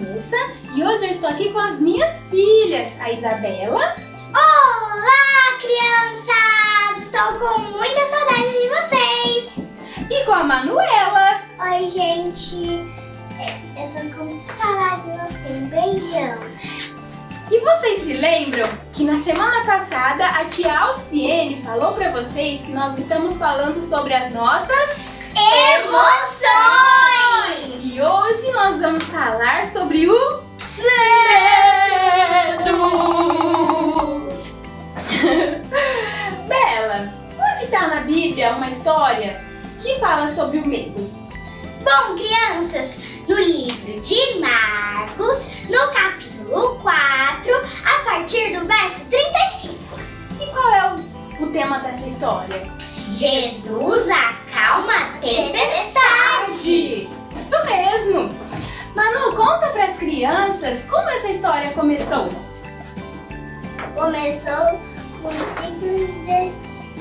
Vanessa e hoje eu estou aqui com as minhas filhas, a Isabela. Olá, crianças! Estou com muita saudade de vocês! E com a Manuela. Oi, gente! Eu tô com muita saudade de vocês. Um beijão! E vocês se lembram que na semana passada a tia Alciene falou para vocês que nós estamos falando sobre as nossas emoções! E hoje nós vamos falar sobre o medo! Bela, onde está na Bíblia uma história que fala sobre o medo? Bom, crianças, no livro de Marcos, no capítulo 4, a partir do verso 35. E qual é o tema dessa história? Jesus acalma a tempestade. Isso mesmo! Manu, conta para as crianças como essa história começou. Começou com os discípulos de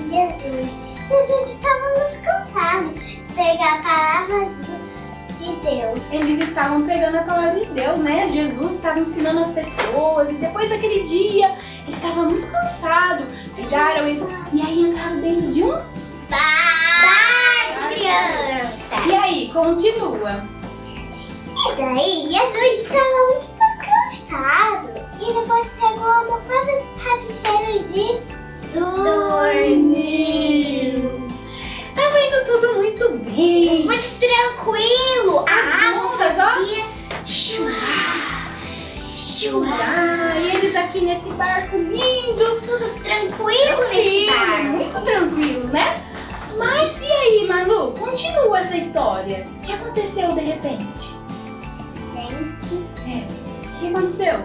Jesus. Jesus estava muito cansado de pegar a palavra de Deus. Eles estavam pregando a palavra de Deus, né? Jesus estava ensinando as pessoas e depois daquele dia ele estava muito cansado. Pegaram e aí entraram dentro de um Barco, criança! E aí, continua. E daí, Jesus estava muito cansado. E depois pegou a almofada dos travesseiros e dormiu. Tava indo tudo muito bem. Muito tranquilo. As A água ondas, ó. fazia chorar. E eles aqui nesse barco lindo. Tudo tranquilo nesse barco. Muito tranquilo, né? Mas e aí, Manu? Continua essa história. O que aconteceu de repente? O que aconteceu?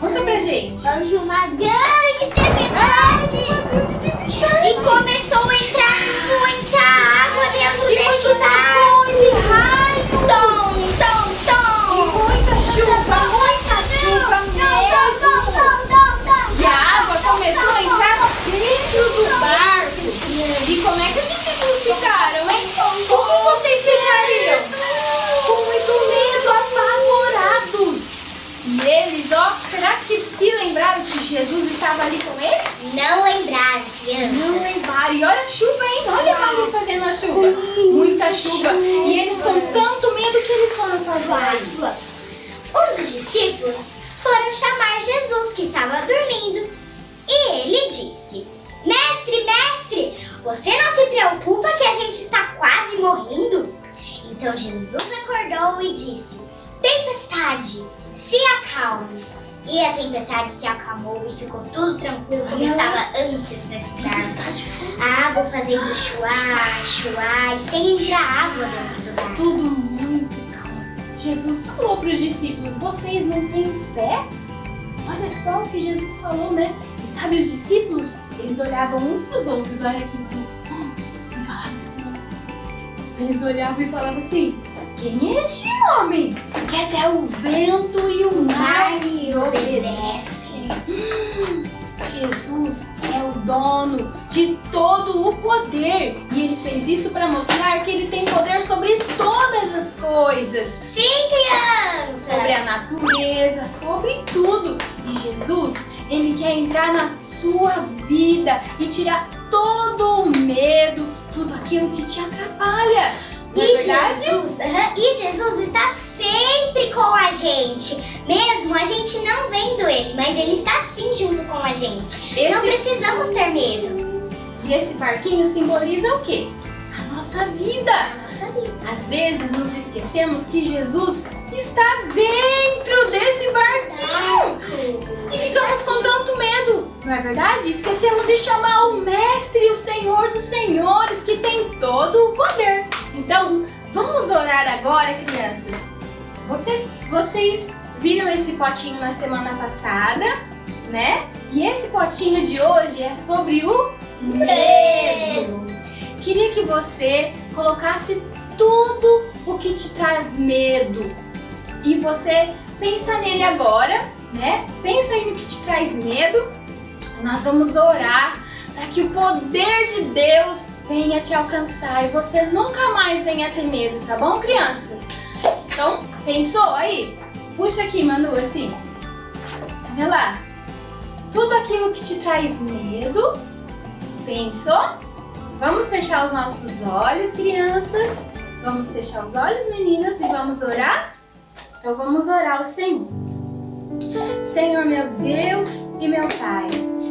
Conta pra gente. Houve uma grande tempestade. E começou a entrar muita água dentro deste barco. E raios. Tom, tom, tom. E muita chuva mesmo. E a água começou a entrar dentro do barco. E como é que os discípulos ficaram, hein? Como vocês ficariam? Com muito medo, apavorados. E eles, ó, será que se lembraram que Jesus estava ali com eles? Não lembraram, crianças. Não lembraram. E olha a chuva, hein? Olha a Maria fazendo a chuva. Muita chuva. E eles com tanto medo que eles foram fazer aí. Um dos discípulos foram chamar Jesus, que estava dormindo. E ele disse: Mestre, mestre, você não se preocupa que a gente está quase morrendo? Então Jesus acordou e disse: Tempestade, se acalme. E a tempestade se acalmou e ficou tudo tranquilo como estava antes nesse barco. A água fazendo chuar, e sem entrar água dentro do barco. Tudo muito calmo. Jesus falou para os discípulos: vocês não têm fé? Olha só o que Jesus falou, né? E sabe, os discípulos, eles olhavam uns para os outros, olha aqui, e falavam assim. Eles olhavam e falavam assim: quem é este homem? Que até o vento e o mar lhe obedecem. Jesus é o dono de todo o poder e ele fez isso para mostrar que ele tem poder sobre todas as coisas. Sim, crianças! Sobre a natureza, sobre tudo. E Jesus, ele quer entrar na sua vida e tirar todo o medo, tudo aquilo que te atrapalha. Não é verdade? Jesus está sempre com a gente. Mesmo a gente não vendo ele, mas ele está sim junto com a gente. Não precisamos ter medo. E esse barquinho simboliza o quê? A nossa vida. Às vezes nos esquecemos que Jesus está dentro desse barquinho. E ficamos com tanto medo, não é verdade? Esquecemos de chamar o Mestre, o Senhor dos Senhores, que tem todo o poder. Então, vamos orar agora, crianças. Vocês viram esse potinho na semana passada, né? E esse potinho de hoje é sobre o medo. Queria que você colocasse tudo o que te traz medo. E você pensa nele agora, né? Pensa aí no que te traz medo. Nós vamos orar para que o poder de Deus venha te alcançar e você nunca mais venha ter medo, tá bom, crianças? Então, Pensou aí? Puxa aqui, Manu, assim. Olha lá. Tudo aquilo que te traz medo. Pensou? Vamos fechar os nossos olhos, crianças. Vamos fechar os olhos, meninas, e vamos orar? Então vamos orar ao Senhor. Senhor, meu Deus e meu Pai,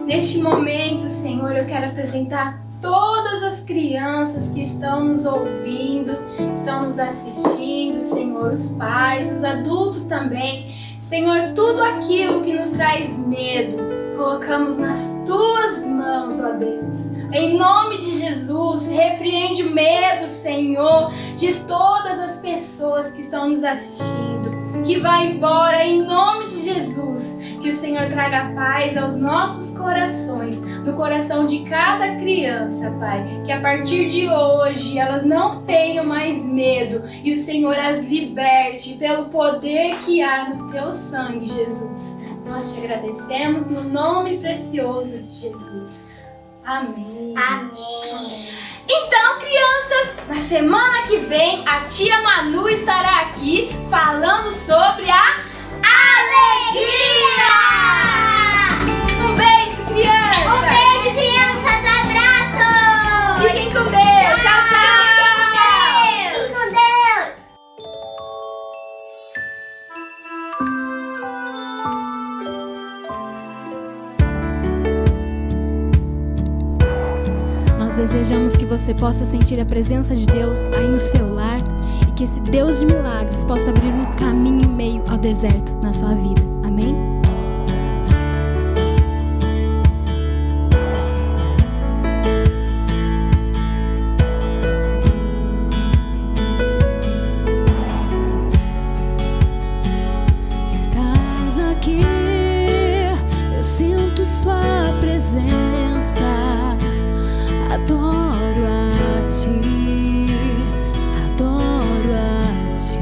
neste momento, Senhor, eu quero apresentar todas as crianças que estão nos ouvindo, estão nos assistindo, Senhor, os pais, os adultos também. Senhor, tudo aquilo que nos traz medo, colocamos nas Tuas mãos, ó Deus. Em nome de Jesus, repreende o medo, Senhor, de todas as pessoas que estão nos assistindo. Que vá embora em nome de Jesus. Que o Senhor traga paz aos nossos corações, no coração de cada criança, Pai. Que a partir de hoje elas não tenham mais medo e o Senhor as liberte pelo poder que há no Teu sangue, Jesus. Nós te agradecemos no nome precioso de Jesus. Amém. Amém. Então, crianças, na semana que vem a tia Manu estará aqui falando sobre a alegria! Um beijo, crianças! Um beijo, crianças! Abraço! Fiquem com Deus! Tchau, tchau! Fiquem com Deus! Nós desejamos que você possa sentir a presença de Deus aí no seu lar e que esse Deus de milagres possa abrir um caminho em meio ao deserto na sua vida. Amém? Estás aqui, eu sinto sua presença. Adoro a Ti, adoro a Ti.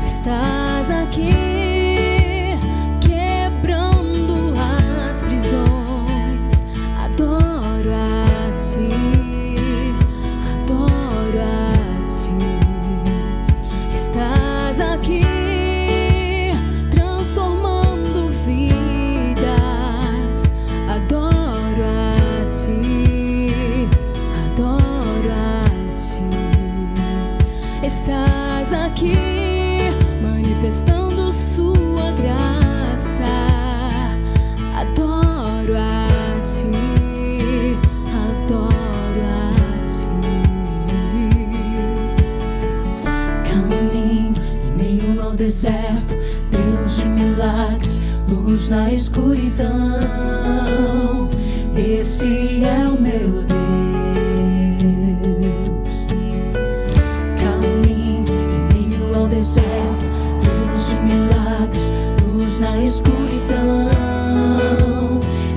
Estás aqui, quebrando as prisões. Adoro a Ti, adoro a Ti. Estás aqui, transformando vidas. Adoro a Ti, adoro a Ti. Estás aqui, manifestando Sua graça. Adoro a Ti, adoro a Ti. Caminho em meio ao deserto, Deus de milagres, luz na escuridão. Esse é o meu Deus. Caminho em meio ao deserto, Deus de milagres, luz na escuridão.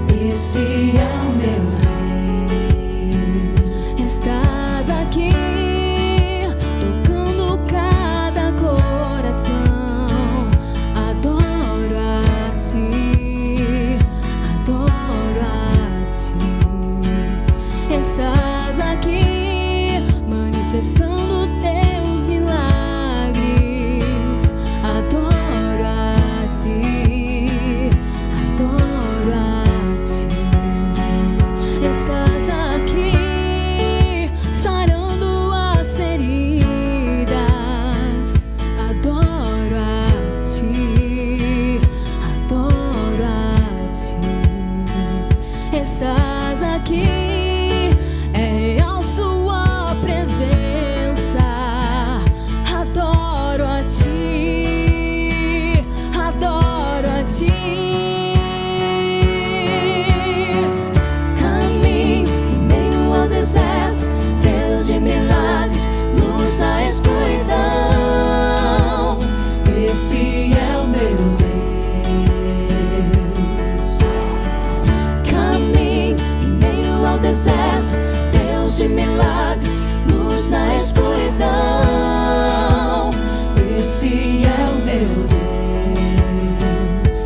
Esse é o meu Deus. Estás aqui, tocando cada coração. Adoro a Ti, adoro a Ti. Estás aqui, manifestando Teus milagres. Adoro a Ti, adoro a Ti. Estás aqui, sarando as feridas. Adoro a Ti, adoro a Ti. Estás aqui, é real Sua presença. Adoro a Ti, adoro a Ti. Caminho em meio ao deserto, Deus de milagres, luz na escuridão. Esse é o meu Deus. Caminho em meio ao deserto, Deus de milagres, luz na escuridão. Esse é o meu Deus.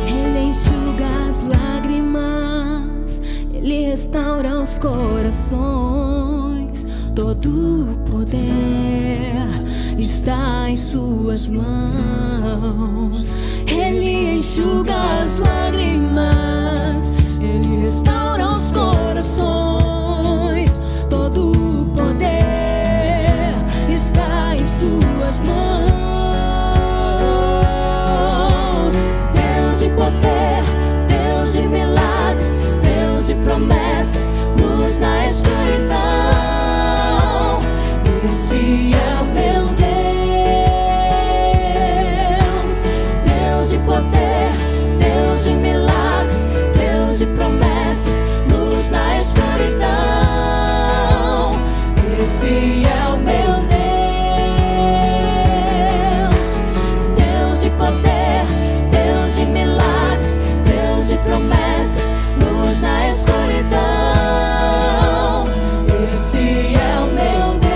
Ele enxuga as lágrimas, Ele restaura os corações. Todo o poder está em suas mãos. Ele enxuga as lágrimas, Ele restaura os corações. Todo o poder está em suas mãos. Deus de poder, Deus de milagres, Deus de promessas, luz na escuridão. Esse é o meu Deus. Deus de poder, Deus de milagres, Deus de promessas, luz na escuridão. Esse é o meu Deus. Deus de poder, Deus de milagres, Deus de promessas, luz na escuridão. Esse é o meu Deus.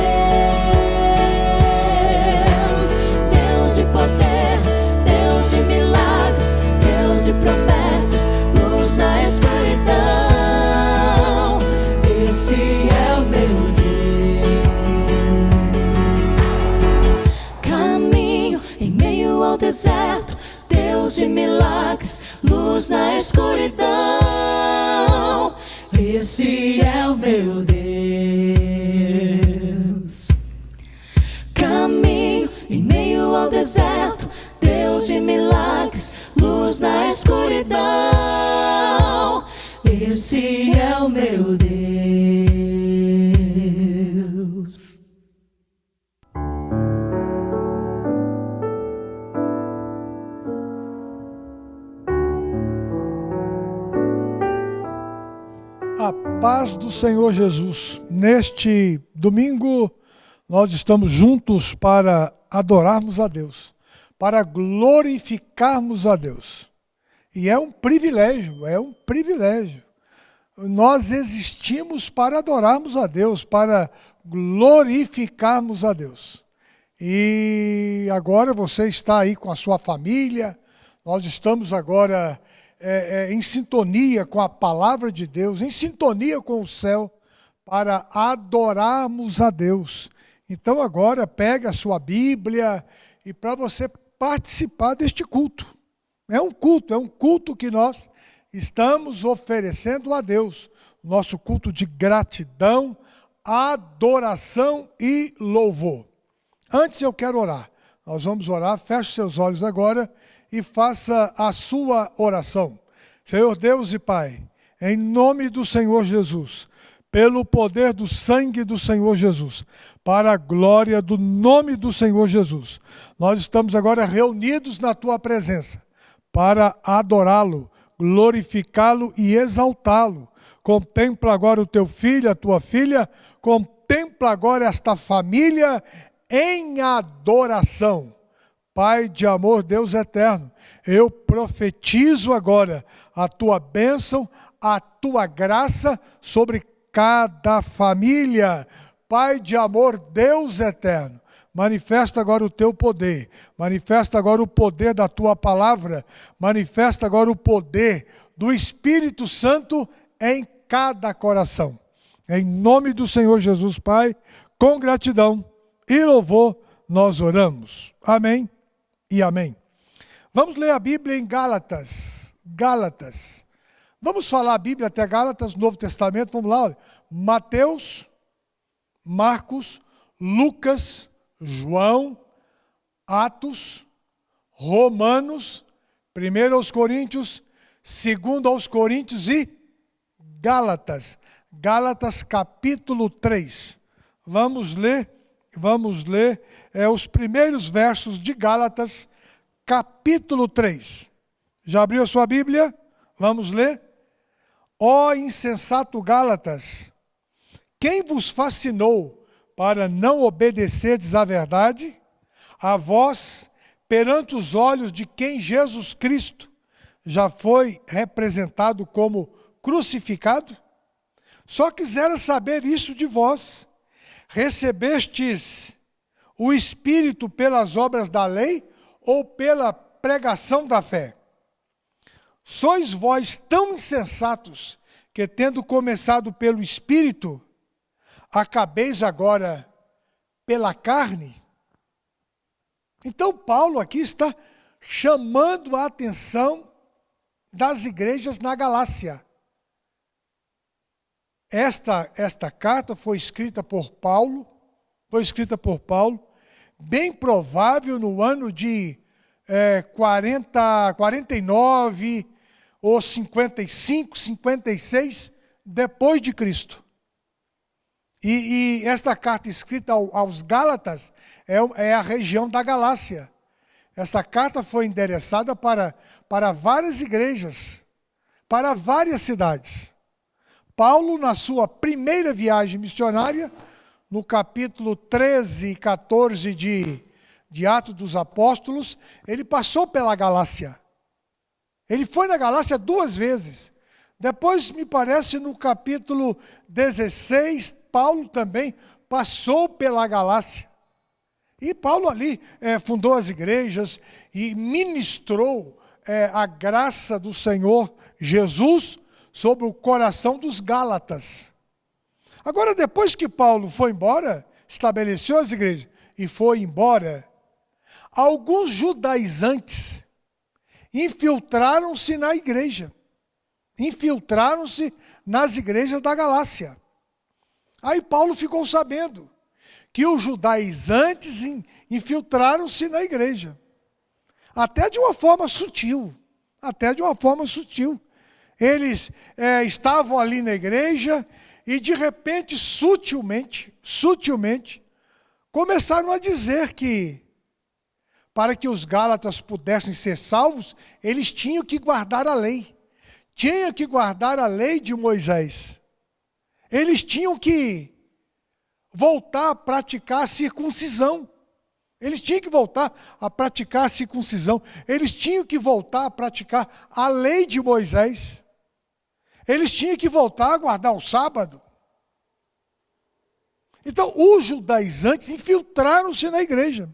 Deus de poder, Deus de milagres, Deus de promessas, luz na escuridão. Esse é o meu Deus. Caminho em meio ao deserto, Deus de milagres, luz na escuridão. Esse é o meu Deus. Caminho em meio ao deserto, Deus de milagres, luz na escuridão. Esse é o meu Deus. A paz do Senhor Jesus. Neste domingo, nós estamos juntos para adorarmos a Deus, para glorificarmos a Deus. E é um privilégio, é um privilégio. Nós existimos para adorarmos a Deus, para glorificarmos a Deus. E agora você está aí com a sua família, nós estamos agora em sintonia com a palavra de Deus, em sintonia com o céu, para adorarmos a Deus. Então agora pega a sua Bíblia e para você participar deste culto. É um culto que nós estamos oferecendo a Deus. Nosso culto de gratidão, adoração e louvor. Antes eu quero orar. Nós vamos orar, feche seus olhos agora e faça a sua oração. Senhor Deus e Pai, em nome do Senhor Jesus, pelo poder do sangue do Senhor Jesus, para a glória do nome do Senhor Jesus, nós estamos agora reunidos na Tua presença para adorá-lo, glorificá-lo e exaltá-lo. Contempla agora o Teu filho, a Tua filha, contempla agora esta família em adoração. Pai de amor, Deus eterno, eu profetizo agora a Tua bênção, a Tua graça sobre cada família. Pai de amor, Deus eterno, manifesta agora o Teu poder, manifesta agora o poder da Tua palavra, manifesta agora o poder do Espírito Santo em cada coração. Em nome do Senhor Jesus, Pai, com gratidão e louvor, nós oramos. Amém e amém. Vamos ler a Bíblia em Gálatas. Gálatas. Vamos falar a Bíblia até Gálatas, Novo Testamento. Vamos lá, olha. Mateus, Marcos, Lucas, João, Atos, Romanos, 1 aos Coríntios, 2 aos Coríntios e Gálatas. Gálatas capítulo 3. Vamos ler os primeiros versos de Gálatas, capítulo 3. Já abriu a sua Bíblia? Vamos ler? Ó insensato Gálatas, quem vos fascinou para não obedecerdes à verdade? A vós, perante os olhos de quem Jesus Cristo já foi representado como crucificado? Só quisera saber isso de vós. Recebestes o Espírito pelas obras da lei ou pela pregação da fé? Sois vós tão insensatos que, tendo começado pelo Espírito, acabeis agora pela carne? Então Paulo aqui está chamando a atenção das igrejas na Galácia. Esta carta foi escrita por Paulo, bem provável no ano de 49 ou 55, 56 depois de Cristo. E esta carta escrita aos Gálatas é a região da Galácia. Essa carta foi endereçada para várias igrejas, para várias cidades. Paulo, na sua primeira viagem missionária, no capítulo 13 e 14 de Atos dos Apóstolos, ele passou pela Galácia. Ele foi na Galácia 2 vezes. Depois, me parece, no capítulo 16, Paulo também passou pela Galácia. E Paulo ali fundou as igrejas e ministrou a graça do Senhor Jesus sobre o coração dos Gálatas. Agora, depois que Paulo foi embora, estabeleceu as igrejas e foi embora, alguns judaizantes infiltraram-se na igreja. Infiltraram-se nas igrejas da Galácia. Aí Paulo ficou sabendo que os judaizantes infiltraram-se na igreja. Até de uma forma sutil. Eles estavam ali na igreja e de repente, sutilmente, começaram a dizer que para que os Gálatas pudessem ser salvos, eles tinham que guardar a lei. Tinham que guardar a lei de Moisés. Eles tinham que voltar a praticar a circuncisão. Eles tinham que voltar a praticar a circuncisão. Eles tinham que voltar a praticar a lei de Moisés. Eles tinham que voltar a guardar o sábado. Então, os judaizantes infiltraram-se na igreja.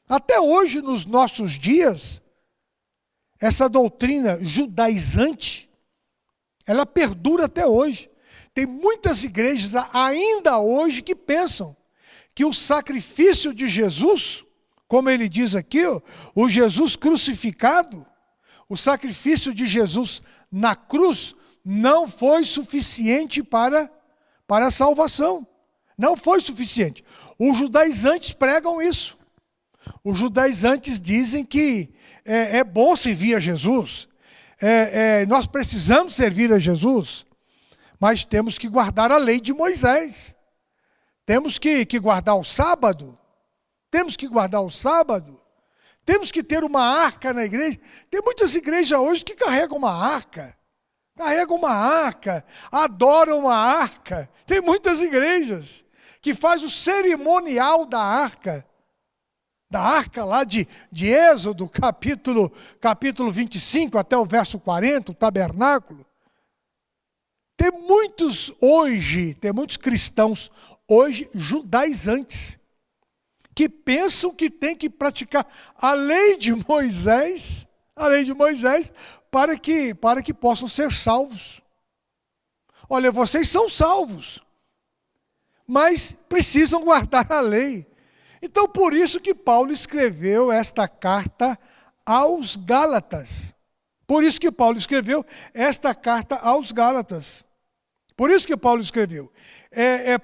Até hoje, nos nossos dias, essa doutrina judaizante, ela perdura até hoje. Tem muitas igrejas ainda hoje que pensam que o sacrifício de Jesus, como ele diz aqui, o Jesus crucificado, o sacrifício de Jesus na cruz não foi suficiente para a salvação. Não foi suficiente. Os judaizantes pregam isso. Os judaizantes dizem que é bom servir a Jesus, nós precisamos servir a Jesus, mas temos que guardar a lei de Moisés. Temos que guardar o sábado. Temos que ter uma arca na igreja. Tem muitas igrejas hoje que carregam uma arca. Adoram uma arca. Tem muitas igrejas que fazem o cerimonial da arca lá de Êxodo, capítulo 25 até o verso 40, o tabernáculo. Tem muitos cristãos hoje judaizantes, que pensam que tem que praticar a lei de Moisés, para que possam ser salvos. Olha, vocês são salvos, mas precisam guardar a lei. Então, por isso que Paulo escreveu esta carta aos Gálatas. Por isso que Paulo escreveu.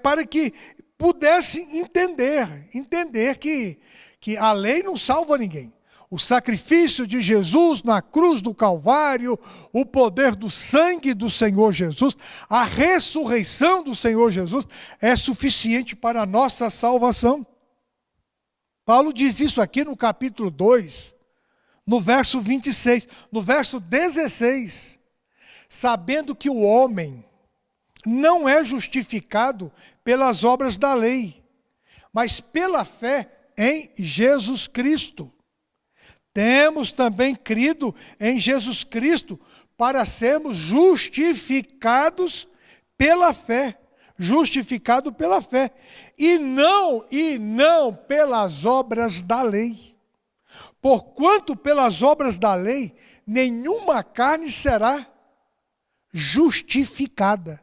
Para que pudessem entender que a lei não salva ninguém. O sacrifício de Jesus na cruz do Calvário, o poder do sangue do Senhor Jesus, a ressurreição do Senhor Jesus é suficiente para a nossa salvação. Paulo diz isso aqui no capítulo 2, no verso 26, no verso 16. Sabendo que o homem não é justificado pelas obras da lei, mas pela fé em Jesus Cristo. Temos também crido em Jesus Cristo para sermos justificados pela fé. Justificado pela fé, e não pelas obras da lei. Porquanto pelas obras da lei, nenhuma carne será justificada.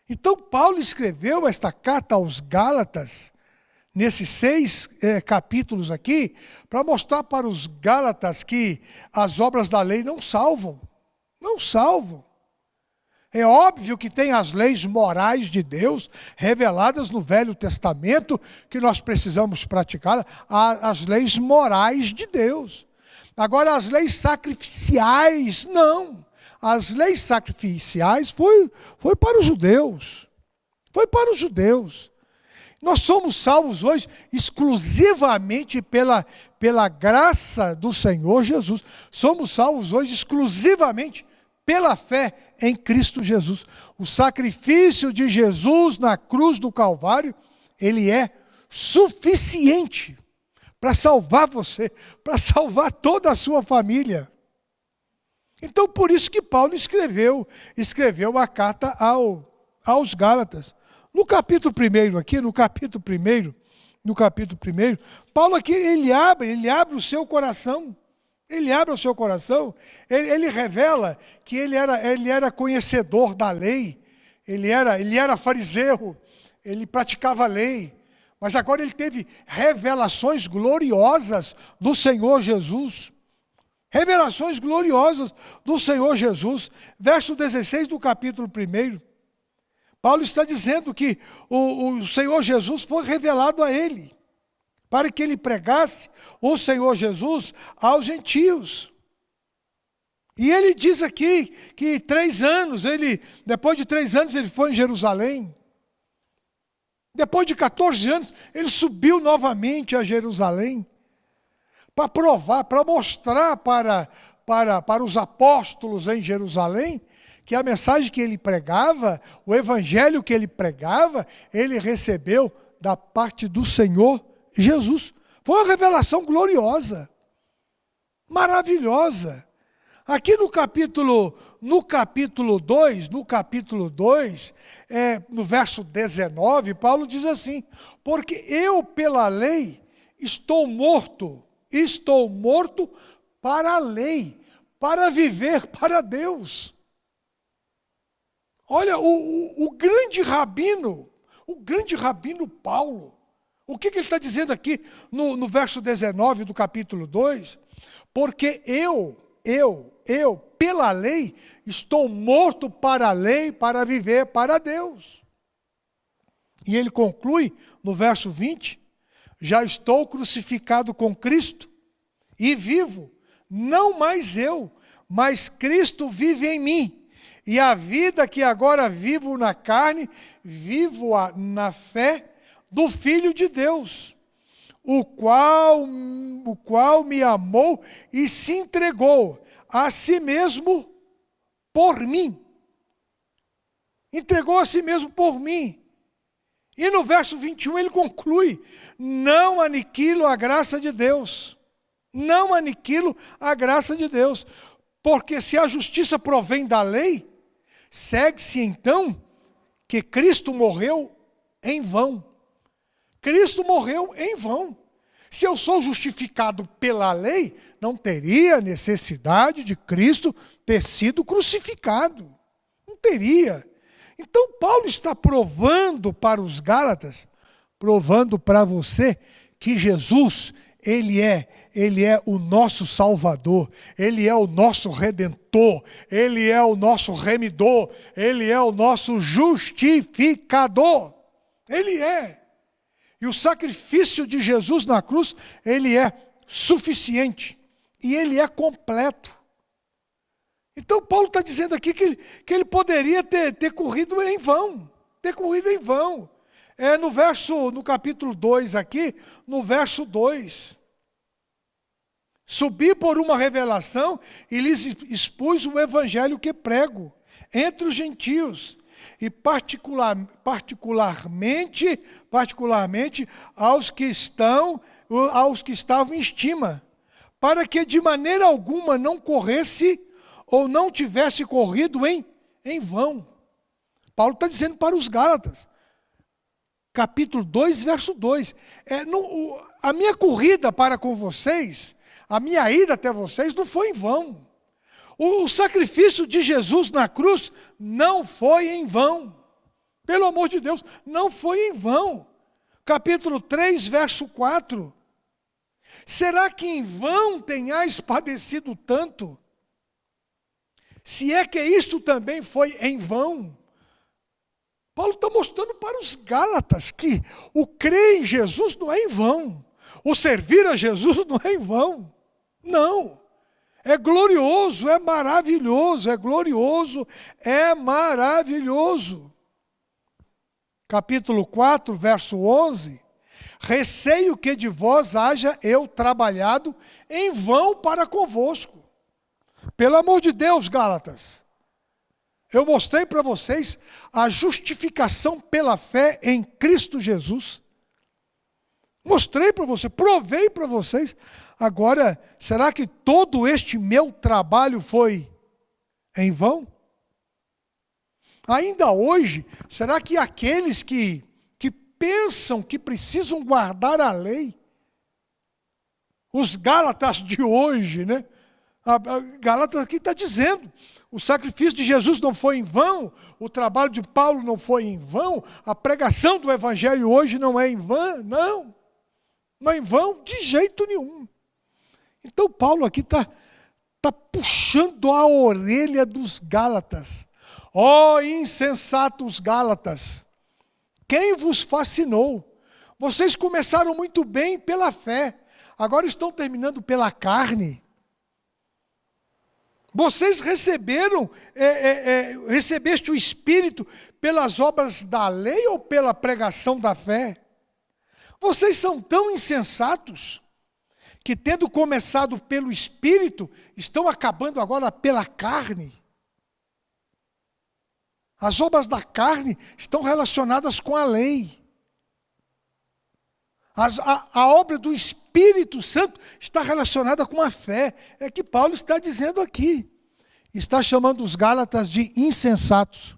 Então Paulo escreveu esta carta aos Gálatas, nesses 6 capítulos aqui, para mostrar para os Gálatas que as obras da lei não salvam. Não salvam. É óbvio que tem as leis morais de Deus reveladas no Velho Testamento, que nós precisamos praticar, as leis morais de Deus. Agora, as leis sacrificiais, não. As leis sacrificiais foi para os judeus. Foi para os judeus. Nós somos salvos hoje exclusivamente pela graça do Senhor Jesus. Somos salvos hoje exclusivamente pela fé em Cristo Jesus. O sacrifício de Jesus na cruz do Calvário, ele é suficiente para salvar você, para salvar toda a sua família. Então, por isso que Paulo escreveu a carta aos Gálatas. No capítulo 1 aqui, no capítulo 1, Paulo aqui, ele abre o seu coração. Ele abre o seu coração, ele revela que ele era conhecedor da lei, ele era fariseu, ele praticava a lei, mas agora ele teve revelações gloriosas do Senhor Jesus. Revelações gloriosas do Senhor Jesus. Verso 16 do capítulo 1. Paulo está dizendo que o Senhor Jesus foi revelado a ele, para que ele pregasse o Senhor Jesus aos gentios. E ele diz aqui que depois de 3 anos ele foi em Jerusalém. Depois de 14 anos, ele subiu novamente a Jerusalém, para provar, para mostrar para os apóstolos em Jerusalém, que a mensagem que ele pregava, o evangelho que ele pregava, ele recebeu da parte do Senhor Jesus. Foi uma revelação gloriosa, maravilhosa. Aqui no capítulo 2, no verso 19, Paulo diz assim: porque eu pela lei estou morto para a lei, para viver para Deus. Olha, o grande rabino Paulo, o que ele está dizendo aqui no verso 19 do capítulo 2? Porque eu, pela lei, estou morto para a lei, para viver para Deus. E ele conclui no verso 20, já estou crucificado com Cristo e vivo, não mais eu, mas Cristo vive em mim. E a vida que agora vivo na carne, vivo-a na fé do Filho de Deus, o qual me amou e se entregou a si mesmo por mim. Entregou a si mesmo por mim. E no verso 21 ele conclui: não aniquilo a graça de Deus. Não aniquilo a graça de Deus. Porque se a justiça provém da lei, segue-se então que Cristo morreu em vão. Cristo morreu em vão. Se eu sou justificado pela lei, não teria necessidade de Cristo ter sido crucificado. Não teria. Então Paulo está provando para os Gálatas, provando para você, que Jesus, Ele é o nosso Salvador, Ele é o nosso Redentor, Ele é o nosso Remidor, Ele é o nosso Justificador. Ele é. E o sacrifício de Jesus na cruz, ele é suficiente. E ele é completo. Então Paulo está dizendo aqui que ele poderia ter corrido em vão. Ter corrido em vão. No capítulo 2 aqui, no verso 2. Subi por uma revelação e lhes expus o evangelho que prego entre os gentios. E particularmente aos que estavam em estima, para que de maneira alguma não corresse ou não tivesse corrido em vão. Paulo está dizendo para os Gálatas, capítulo 2, verso 2, a minha corrida para com vocês, a minha ida até vocês não foi em vão. O sacrifício de Jesus na cruz não foi em vão. Pelo amor de Deus, não foi em vão. capítulo 3, verso 4. Será que em vão tenhais padecido tanto? Se é que isto também foi em vão. Paulo está mostrando para os Gálatas que o crer em Jesus não é em vão. O servir a Jesus não é em vão. Não. É glorioso, é maravilhoso, é glorioso, é maravilhoso. Capítulo 4, verso 11. Receio que de vós haja eu trabalhado em vão para convosco. Pelo amor de Deus, Gálatas, eu mostrei para vocês a justificação pela fé em Cristo Jesus. Mostrei para vocês, provei para vocês. Agora, será que todo este meu trabalho foi em vão? Ainda hoje, será que aqueles que pensam que precisam guardar a lei, os Gálatas de hoje, né? A Gálatas aqui está dizendo, o sacrifício de Jesus não foi em vão, o trabalho de Paulo não foi em vão, a pregação do Evangelho hoje não é em vão, não é em vão de jeito nenhum. Então Paulo aqui está puxando a orelha dos Gálatas. Ó insensatos Gálatas, quem vos fascinou? Vocês começaram muito bem pela fé, agora estão terminando pela carne. Vocês recebeste o Espírito pelas obras da lei ou pela pregação da fé? Vocês são tão insensatos que, tendo começado pelo Espírito, estão acabando agora pela carne. As obras da carne estão relacionadas com a lei. A obra do Espírito Santo está relacionada com a fé. É que Paulo está dizendo aqui. Está chamando os Gálatas de insensatos.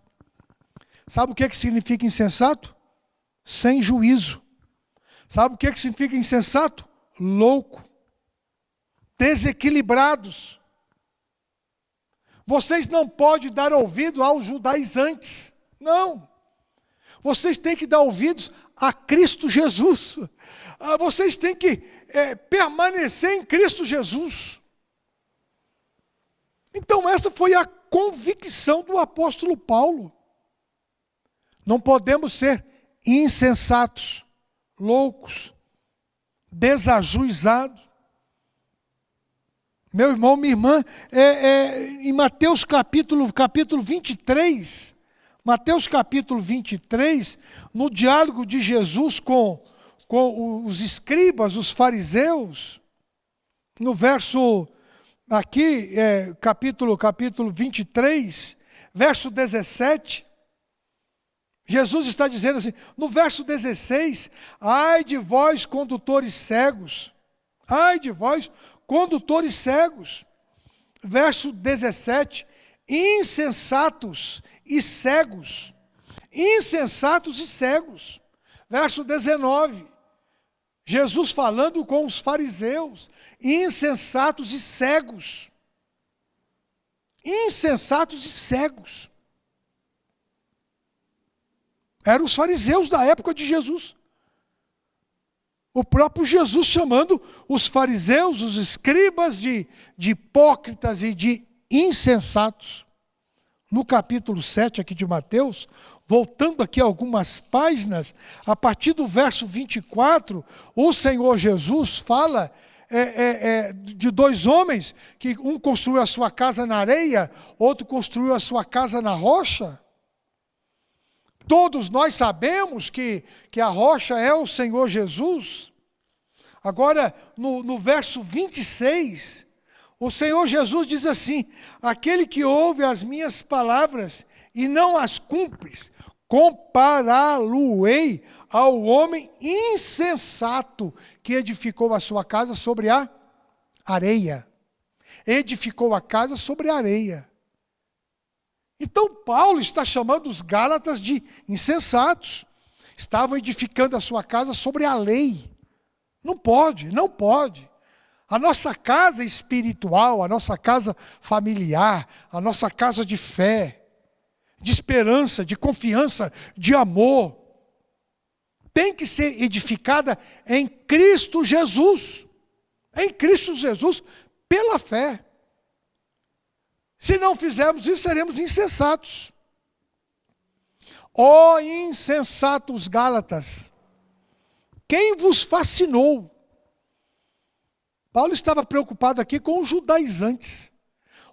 Sabe o que significa insensato? Sem juízo. Sabe o que significa insensato? Louco. Desequilibrados. Vocês não podem dar ouvido aos judaizantes. Não. Vocês têm que dar ouvidos a Cristo Jesus. Vocês têm que permanecer em Cristo Jesus. Então essa foi a convicção do apóstolo Paulo. Não podemos ser insensatos, loucos, desajuizados. Meu irmão, minha irmã, em Mateus capítulo 23, Mateus capítulo 23, no diálogo de Jesus com os escribas, os fariseus, no verso, aqui, capítulo 23, verso 17, Jesus está dizendo assim, no verso 16, ai de vós condutores cegos, ai de vós condutores cegos. Verso 17, insensatos e cegos. Insensatos e cegos. Verso 19, Jesus falando com os fariseus, insensatos e cegos. Insensatos e cegos. Eram os fariseus da época de Jesus. O próprio Jesus chamando os fariseus, os escribas de hipócritas e de insensatos. No capítulo 7 aqui de Mateus, voltando aqui algumas páginas, a partir do verso 24, o Senhor Jesus fala de dois homens, que um construiu a sua casa na areia, outro construiu a sua casa na rocha. Todos nós sabemos que a rocha é o Senhor Jesus. Agora, no verso 26, o Senhor Jesus diz assim, aquele que ouve as minhas palavras e não as cumpre, compará-lo-ei ao homem insensato que edificou a sua casa sobre a areia. Edificou a casa sobre a areia. Então Paulo está chamando os Gálatas de insensatos. Estavam edificando a sua casa sobre a lei. Não pode, não pode. A nossa casa espiritual, a nossa casa familiar, a nossa casa de fé, de esperança, de confiança, de amor, tem que ser edificada em Cristo Jesus. Em Cristo Jesus, pela fé. Se não fizermos isso, seremos insensatos. Ó insensatos Gálatas, quem vos fascinou? Paulo estava preocupado aqui com os judaizantes.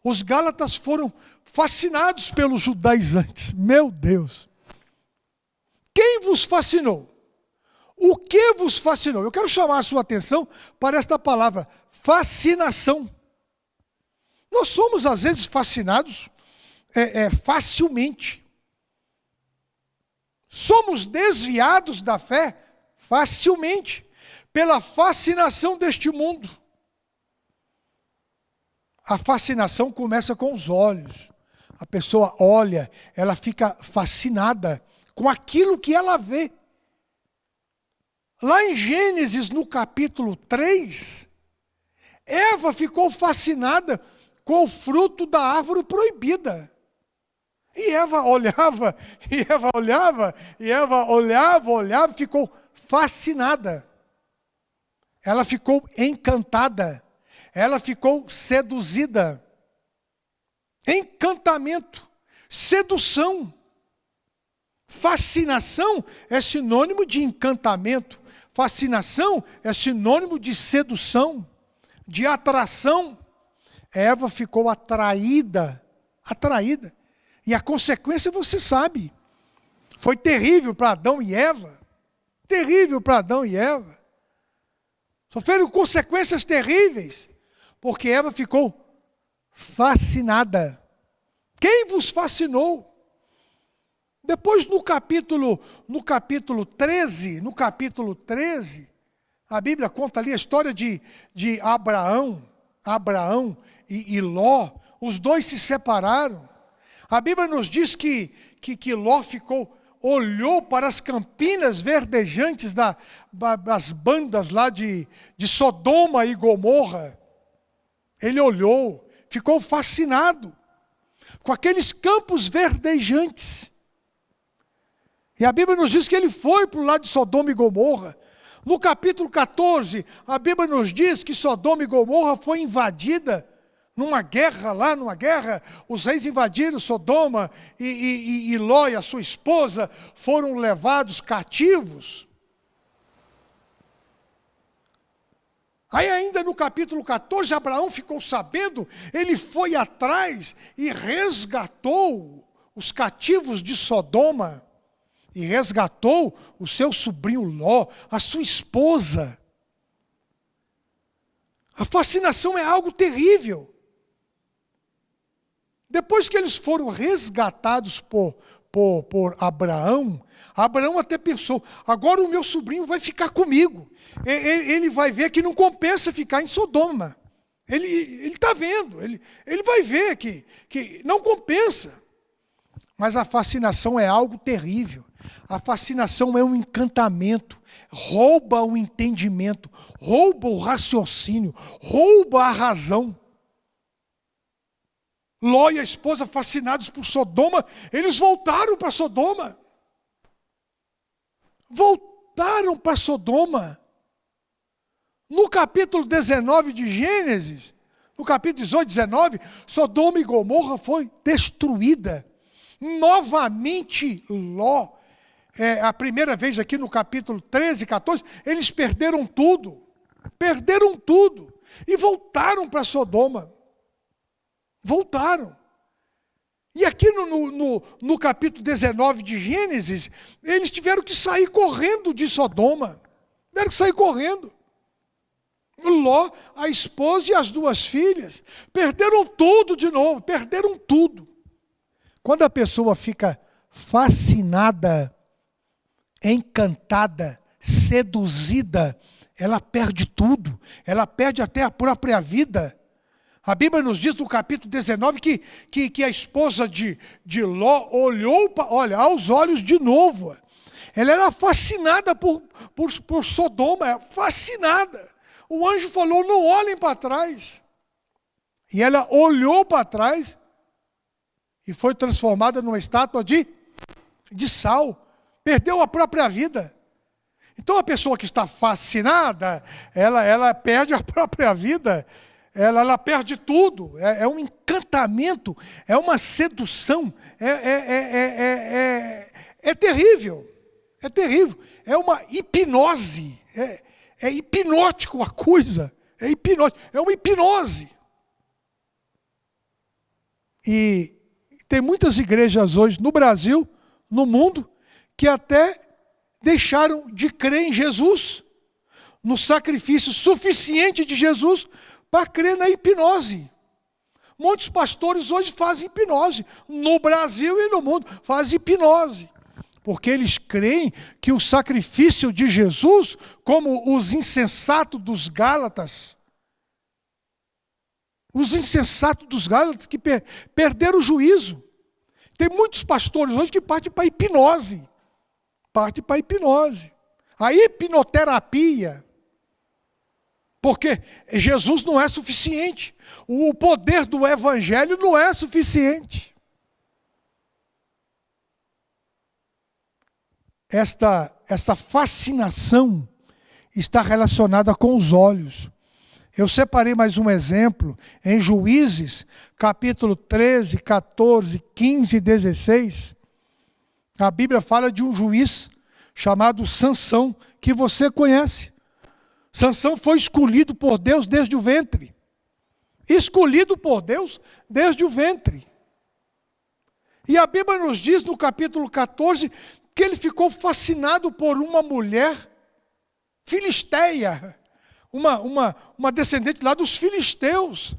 Os Gálatas foram fascinados pelos judaizantes. Meu Deus. Quem vos fascinou? O que vos fascinou? Eu quero chamar a sua atenção para esta palavra, fascinação. Nós somos às vezes fascinados facilmente. Somos desviados da fé facilmente, pela fascinação deste mundo. A fascinação começa com os olhos. A pessoa olha, ela fica fascinada com aquilo que ela vê. Lá em Gênesis, no capítulo 3, Eva ficou fascinada com o fruto da árvore proibida. E Eva olhava, ficou fascinada. Ela ficou encantada. Ela ficou seduzida. Encantamento, sedução. Fascinação é sinônimo de encantamento. Fascinação é sinônimo de sedução, de atração. Eva ficou atraída. E a consequência você sabe. Foi terrível para Adão e Eva. Terrível para Adão e Eva. Sofreram consequências terríveis, porque Eva ficou fascinada. Quem vos fascinou? Depois no capítulo 13, a Bíblia conta ali a história de Abraão e Ló. Os dois se separaram. A Bíblia nos diz que Ló olhou para as campinas verdejantes das bandas lá de Sodoma e Gomorra. Ele olhou, ficou fascinado com aqueles campos verdejantes. E a Bíblia nos diz que ele foi para o lado de Sodoma e Gomorra. No capítulo 14, a Bíblia nos diz que Sodoma e Gomorra foi invadida numa guerra, os reis invadiram Sodoma e Ló e a sua esposa foram levados cativos. Aí ainda no capítulo 14, Abraão ficou sabendo, ele foi atrás e resgatou os cativos de Sodoma. E resgatou o seu sobrinho Ló, a sua esposa. A fascinação é algo terrível. Depois que eles foram resgatados por Abraão, Abraão até pensou, agora o meu sobrinho vai ficar comigo. Ele vai ver que não compensa ficar em Sodoma. Ele está vendo, ele vai ver que não compensa. Mas a fascinação é algo terrível. A fascinação é um encantamento, rouba o entendimento, rouba o raciocínio, rouba a razão. Ló e a esposa, fascinados por Sodoma, eles voltaram para Sodoma. Voltaram para Sodoma. No capítulo 19 de Gênesis, no capítulo 18, 19, Sodoma e Gomorra foi destruída. Novamente Ló, a primeira vez aqui no capítulo 13, 14, eles perderam tudo, e voltaram para Sodoma, voltaram. E aqui no capítulo 19 de Gênesis, eles tiveram que sair correndo de Sodoma, Ló, a esposa e as duas filhas, perderam tudo de novo, perderam tudo. Quando a pessoa fica fascinada, encantada, seduzida, ela perde tudo, ela perde até a própria vida. A Bíblia nos diz no capítulo 19 que a esposa de Ló olhou aos olhos de novo. Ela era fascinada por Sodoma, fascinada. O anjo falou, não olhem para trás. E ela olhou para trás e foi transformada numa estátua de sal. Perdeu a própria vida. Então a pessoa que está fascinada, ela perde a própria vida, ela perde tudo, é um encantamento, é uma sedução, é terrível, é uma hipnose, é hipnótico a coisa, é uma hipnose. E tem muitas igrejas hoje no Brasil, no mundo, que até deixaram de crer em Jesus, no sacrifício suficiente de Jesus, para crer na hipnose. Muitos pastores hoje fazem hipnose, no Brasil e no mundo, fazem hipnose. Porque eles creem que o sacrifício de Jesus, como os insensatos dos Gálatas, que perderam o juízo. Tem muitos pastores hoje que partem para a hipnose. A hipnoterapia. Porque Jesus não é suficiente. O poder do evangelho não é suficiente. Esta fascinação está relacionada com os olhos. Eu separei mais um exemplo em Juízes, capítulo 13, 14, 15 e 16. A Bíblia fala de um juiz chamado Sansão, que você conhece. Sansão foi escolhido por Deus desde o ventre. Escolhido por Deus desde o ventre. E a Bíblia nos diz no capítulo 14 que ele ficou fascinado por uma mulher filisteia. Uma descendente lá dos filisteus.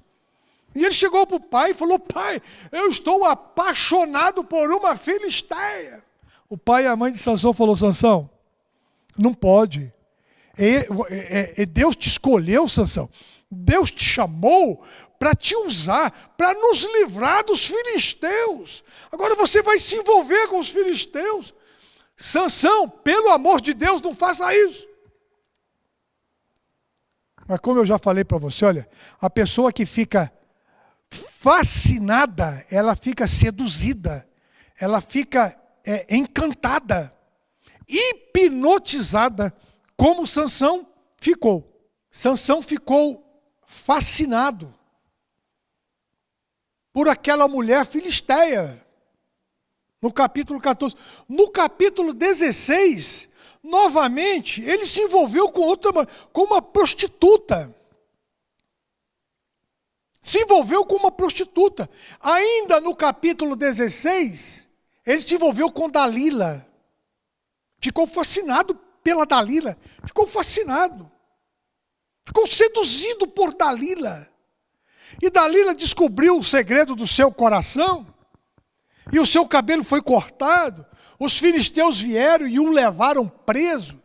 E ele chegou para o pai e falou: pai, eu estou apaixonado por uma filisteia. O pai e a mãe de Sansão falou: Sansão, não pode. Deus te escolheu, Sansão. Deus te chamou para te usar, para nos livrar dos filisteus. Agora você vai se envolver com os filisteus. Sansão, pelo amor de Deus, não faça isso. Mas como eu já falei para você, olha, a pessoa que fica fascinada, ela fica seduzida, ela fica encantada, hipnotizada, como Sansão ficou. Sansão ficou fascinado por aquela mulher filisteia, no capítulo 14. No capítulo 16... novamente, ele se envolveu com uma prostituta. Se envolveu com uma prostituta. Ainda no capítulo 16, ele se envolveu com Dalila. Ficou fascinado pela Dalila. Ficou fascinado. Ficou seduzido por Dalila. E Dalila descobriu o segredo do seu coração. E o seu cabelo foi cortado. Os filisteus vieram e o levaram preso.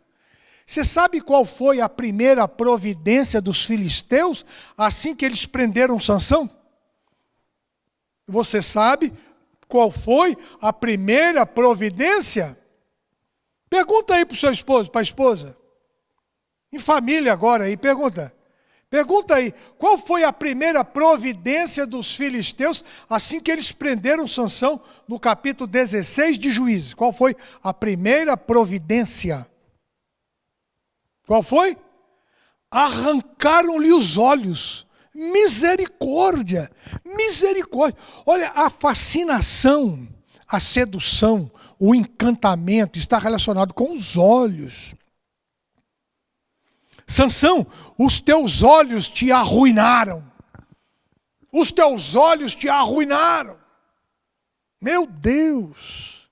Você sabe qual foi a primeira providência dos filisteus assim que eles prenderam Sansão? Você sabe qual foi a primeira providência? Pergunta aí para o seu esposo, para a esposa. Em família agora aí, pergunta. Pergunta aí, qual foi a primeira providência dos filisteus assim que eles prenderam Sansão no capítulo 16 de Juízes? Qual foi a primeira providência? Qual foi? Arrancaram-lhe os olhos. Misericórdia, misericórdia. Olha, a fascinação, a sedução, o encantamento está relacionado com os olhos. Sansão, os teus olhos te arruinaram. Os teus olhos te arruinaram. Meu Deus.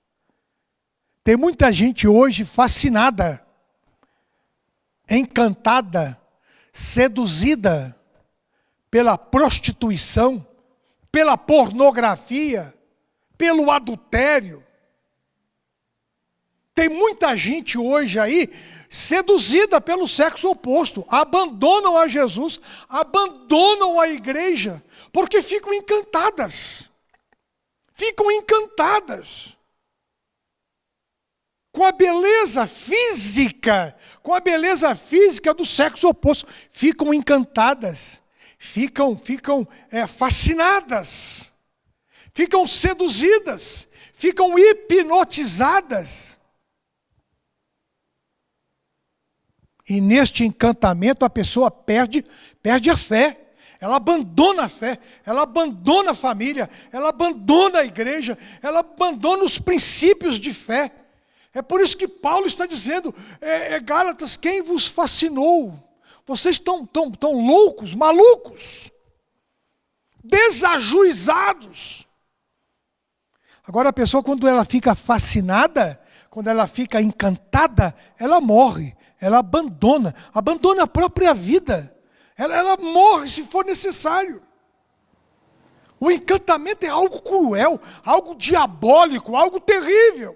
Tem muita gente hoje fascinada, encantada, seduzida pela prostituição, pela pornografia, pelo adultério. Tem muita gente hoje aí seduzida pelo sexo oposto, abandonam a Jesus, abandonam a igreja, porque ficam encantadas com a beleza física, do sexo oposto, ficam encantadas, ficam fascinadas, ficam seduzidas, ficam hipnotizadas. E neste encantamento a pessoa perde a fé. Ela abandona a fé, ela abandona a família, ela abandona a igreja, ela abandona os princípios de fé. É por isso que Paulo está dizendo, Gálatas, quem vos fascinou? Vocês estão tão loucos, malucos, desajuizados. Agora a pessoa, quando ela fica fascinada, quando ela fica encantada, ela morre, ela abandona a própria vida. Ela morre se for necessário. O encantamento é algo cruel, algo diabólico, algo terrível.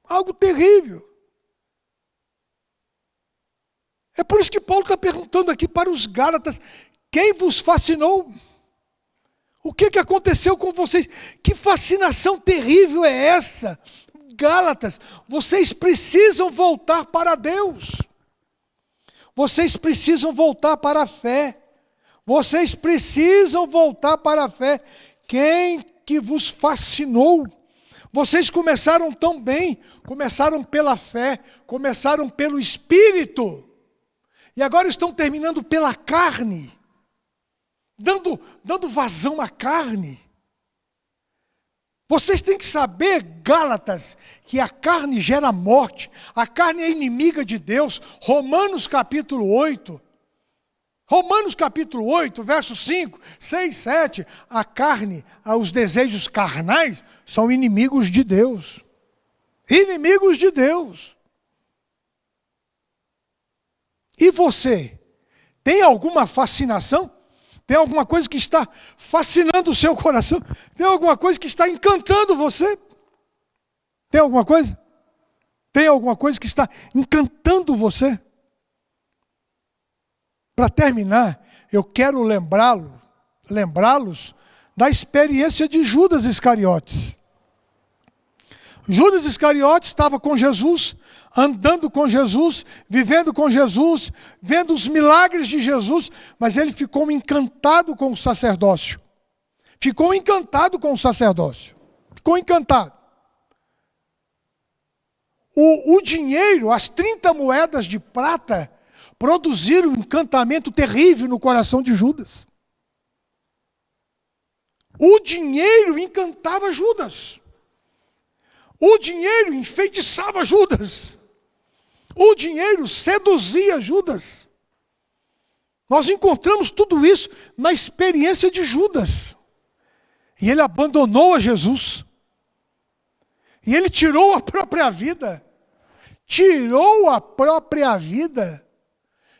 Algo terrível. É por isso que Paulo está perguntando aqui para os Gálatas, quem vos fascinou? O que aconteceu com vocês? Que fascinação terrível é essa? Gálatas, vocês precisam voltar para Deus. Vocês precisam voltar para a fé. Vocês precisam voltar para a fé. Quem que vos fascinou? Vocês começaram tão bem, começaram pela fé, começaram pelo Espírito, e agora estão terminando pela carne, dando vazão à carne. Vocês têm que saber, Gálatas, que a carne gera morte, a carne é inimiga de Deus. Romanos capítulo 8, versos 5, 6, 7, a carne, os desejos carnais são inimigos de Deus. Inimigos de Deus. E você, tem alguma fascinação? Tem alguma coisa que está fascinando o seu coração? Tem alguma coisa que está encantando você? Tem alguma coisa? Tem alguma coisa que está encantando você? Para terminar, eu quero lembrá-los da experiência de Judas Iscariotes. Judas Iscariotes estava com Jesus, andando com Jesus, vivendo com Jesus, vendo os milagres de Jesus, mas ele ficou encantado com o sacerdócio. Ficou encantado. O dinheiro, as 30 moedas de prata, produziram um encantamento terrível no coração de Judas. O dinheiro encantava Judas. O dinheiro enfeitiçava Judas. O dinheiro seduzia Judas. Nós encontramos tudo isso na experiência de Judas. E ele abandonou a Jesus. E ele tirou a própria vida.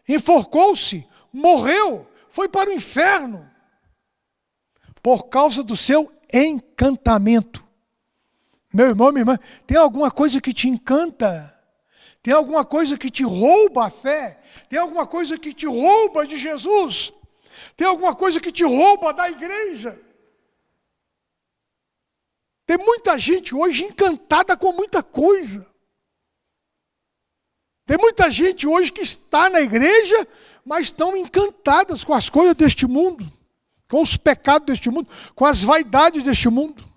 Enforcou-se, morreu, foi para o inferno. Por causa do seu encantamento. Meu irmão, minha irmã, tem alguma coisa que te encanta? Tem alguma coisa que te rouba a fé? Tem alguma coisa que te rouba de Jesus? Tem alguma coisa que te rouba da igreja? Tem muita gente hoje encantada com muita coisa. Tem muita gente hoje que está na igreja, mas estão encantadas com as coisas deste mundo, com os pecados deste mundo, com as vaidades deste mundo.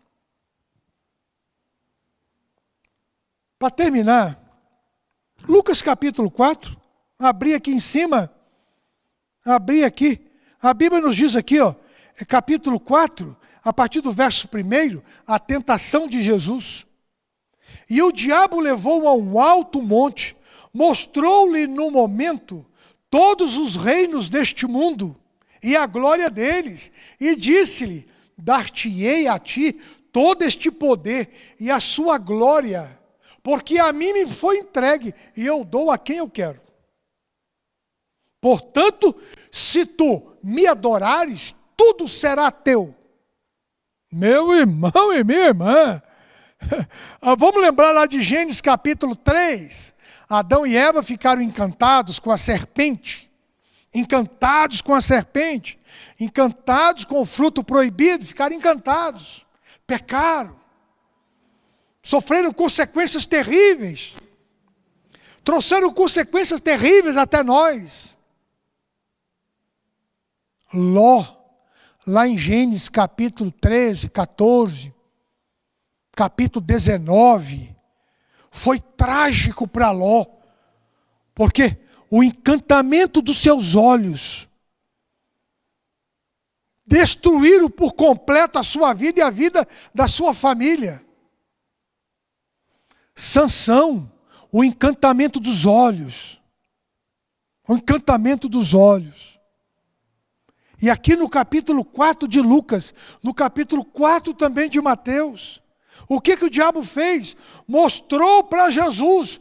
Para terminar, Lucas capítulo 4, abri aqui em cima, a Bíblia nos diz aqui, capítulo 4, a partir do verso 1, a tentação de Jesus. E o diabo levou-o a um alto monte, mostrou-lhe no momento todos os reinos deste mundo e a glória deles, e disse-lhe, dar-te-ei a ti todo este poder e a sua glória, porque a mim me foi entregue, e eu dou a quem eu quero. Portanto, se tu me adorares, tudo será teu. Meu irmão e minha irmã, vamos lembrar lá de Gênesis capítulo 3, Adão e Eva ficaram encantados com a serpente, encantados com o fruto proibido, ficaram encantados, pecaram. Sofreram consequências terríveis. Trouxeram consequências terríveis até nós. Ló, lá em Gênesis capítulo 13, 14, capítulo 19, foi trágico para Ló. Porque o encantamento dos seus olhos. Destruíram por completo a sua vida e a vida da sua família. Sansão, o encantamento dos olhos. O encantamento dos olhos. E aqui no capítulo 4 de Lucas, no capítulo 4 também de Mateus, o que o diabo fez? Mostrou para Jesus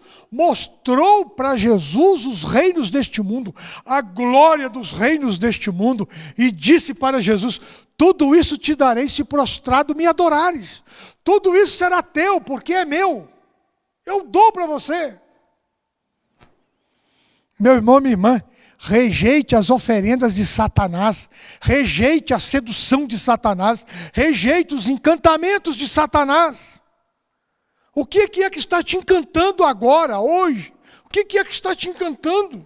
os reinos deste mundo, a glória dos reinos deste mundo, e disse para Jesus: tudo isso te darei se prostrado me adorares. Tudo isso será teu, porque é meu. Eu dou para você. Meu irmão, minha irmã, rejeite as oferendas de Satanás, rejeite a sedução de Satanás, rejeite os encantamentos de Satanás. O que é que está te encantando agora, hoje? O que é que está te encantando?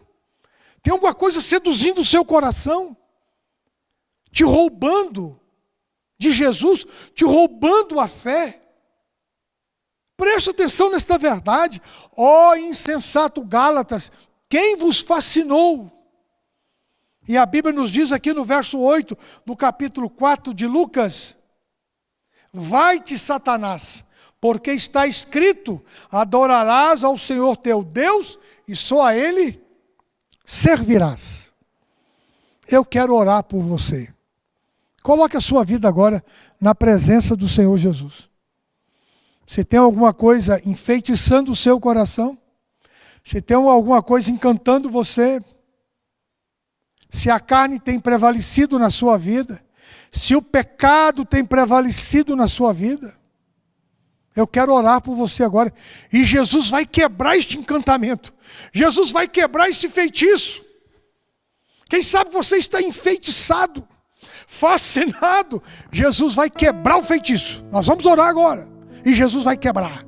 Tem alguma coisa seduzindo o seu coração? Te roubando de Jesus, te roubando a fé? Preste atenção nesta verdade. Ó insensato Gálatas, quem vos fascinou? E a Bíblia nos diz aqui no verso 8, do capítulo 4 de Lucas: vai-te, Satanás, porque está escrito: adorarás ao Senhor teu Deus e só a Ele servirás. Eu quero orar por você. Coloque a sua vida agora na presença do Senhor Jesus. Se tem alguma coisa enfeitiçando o seu coração, se tem alguma coisa encantando você, se a carne tem prevalecido na sua vida, se o pecado tem prevalecido na sua vida, eu quero orar por você agora. E Jesus vai quebrar este encantamento. Jesus vai quebrar esse feitiço. Quem sabe você está enfeitiçado, fascinado. Jesus vai quebrar o feitiço. Nós vamos orar agora. E Jesus vai quebrar.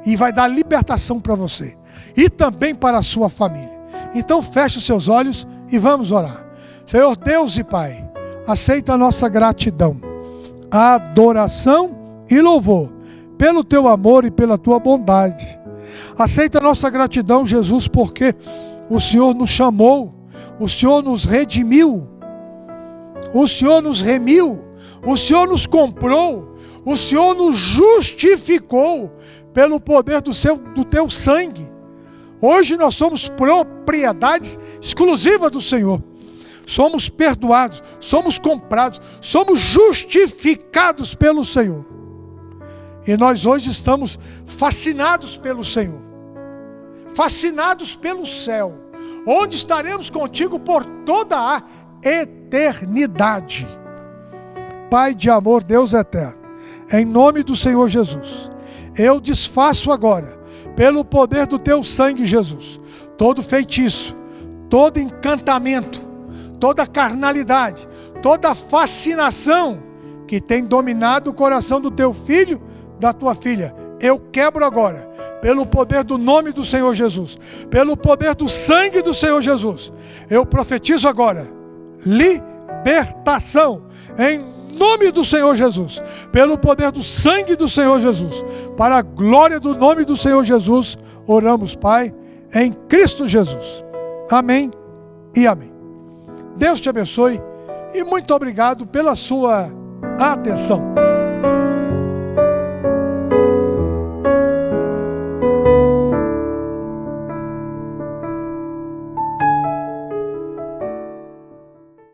E vai dar libertação para você. E também para a sua família. Então feche os seus olhos e vamos orar. Senhor Deus e Pai, aceita a nossa gratidão, adoração e louvor pelo teu amor e pela tua bondade. Aceita a nossa gratidão, Jesus, porque o Senhor nos chamou, o Senhor nos redimiu, o Senhor nos remiu, o Senhor nos comprou, o Senhor nos justificou pelo poder do teu sangue. Hoje nós somos propriedades exclusivas do Senhor. Somos perdoados, somos comprados, somos justificados pelo Senhor. E nós hoje estamos fascinados pelo Senhor, fascinados pelo céu, onde estaremos contigo por toda a eternidade. Pai de amor, Deus eterno, em nome do Senhor Jesus, eu desfaço agora, pelo poder do teu sangue, Jesus, todo feitiço, todo encantamento, toda carnalidade, toda fascinação que tem dominado o coração do teu filho, da tua filha. Eu quebro agora, pelo poder do nome do Senhor Jesus, pelo poder do sangue do Senhor Jesus. Eu profetizo agora libertação em nome do Senhor Jesus, pelo poder do sangue do Senhor Jesus, para a glória do nome do Senhor Jesus. Oramos, Pai, em Cristo Jesus. Amém e amém. Deus te abençoe e muito obrigado pela sua atenção.